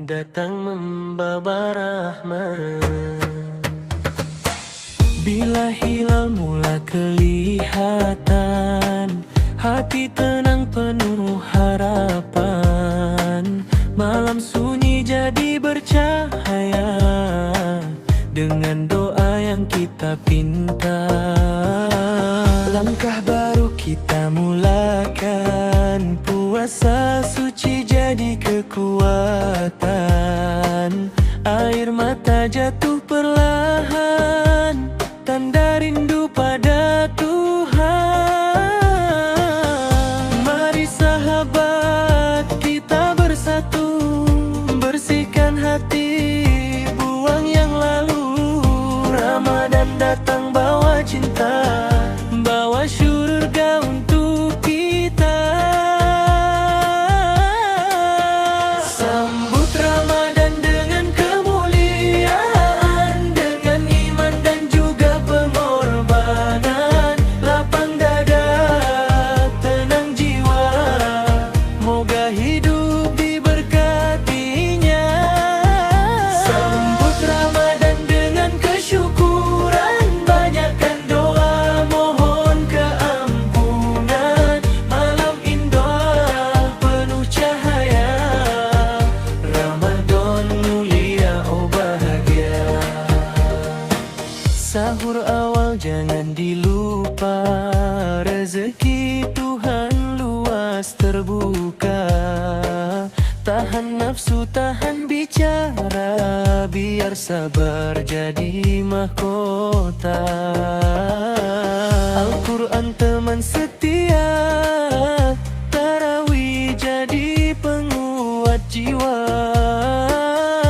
datang membawa rahmat. Bila hilal mula kelihatan, hati tenang penuh harapan. Malam sunyi jadi bercahaya dengan doa yang kita pinta. Langkah baru kita mulakan, puasa suci jadi kekuatan. Air mata jatuh perlahan, tanda rindu pada Tuhan. Mari sahabat kita bersatu, bersihkan hati, buang yang lalu. Ramadan datang bawa cinta, bawa syurga untuk kita. Sambut Ramadan dengan kemuliaan, dengan iman dan juga pengorbanan. Lapang dada, tenang jiwa, moga hidup diberkatinya. Sambut Ramadan dengan kesyukuran, banyakkan doa mohon keampunan. Malam indah penuh cahaya, Ramadan mulia oh bahagia. Sahur awal jangan dilupa, rezeki Tuhan luas terbuka. Tahan nafsu, tahan bicara, biar sabar jadi mahkota. Al-Quran teman setia, tarawih jadi penguat jiwa.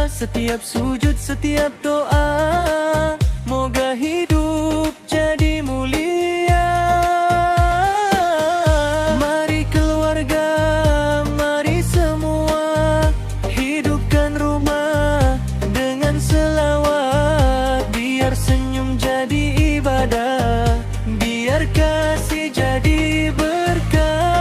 Setiap sujud, setiap doa, moga hidup jadi mulia. Mari keluarga, mari semua, hidupkan rumah dengan selawat. Biar senyum jadi ibadah, biar kasih jadi berkah.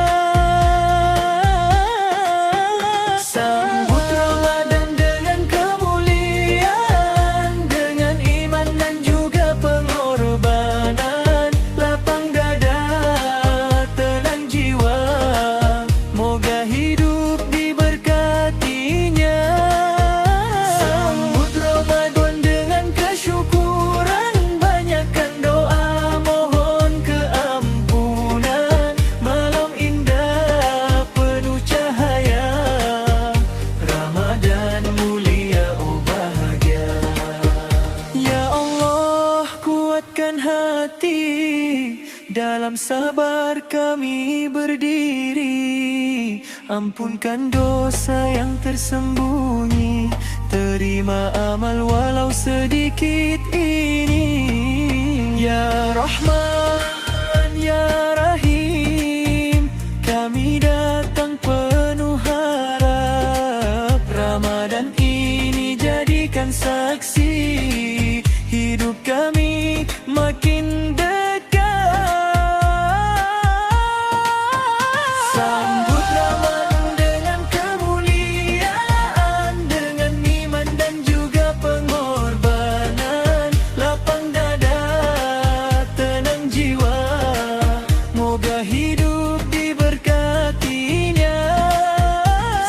Sambut Ramadan dengan kemuliaan, dengan iman dan juga pengorbanan. Lapang dada, tenang jiwa, moga hidup diberkatinya. Sambut Ramadan dengan kesyukuran, banyakkan doa mohon keampunan. Malam indah penuh cahaya, Ramadan mulia oh bahagia. Ya Allah, kuatkan hati, dalam sabar kami berdiri. Ampunkan dosa yang tersembunyi, terima amal walau sedikit ini. Ya Rahman, Ya Rahim, kami datang penuh harap. Ramadan ini jadikan saksi, hidup kami makin dekat. Sambut Ramadan dengan kemuliaan, dengan iman dan juga pengorbanan. Lapang dada, tenang jiwa, moga hidup diberkatinya.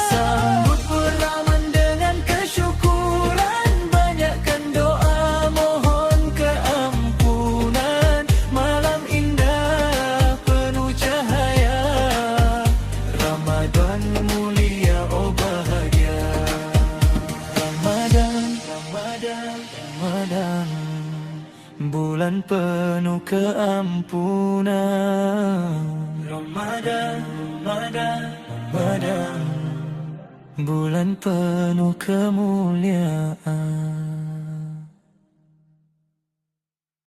Sambut Ramadan dengan kesyukuran, banyakkan doa mohon keampunan. Malam indah penuh cahaya, Ramadan mulia oh bahagia. Ramadan, Ramadan, Ramadan, bulan penuh keampunan. Ramadan, Ramadan, Ramadan, bulan penuh kemuliaan.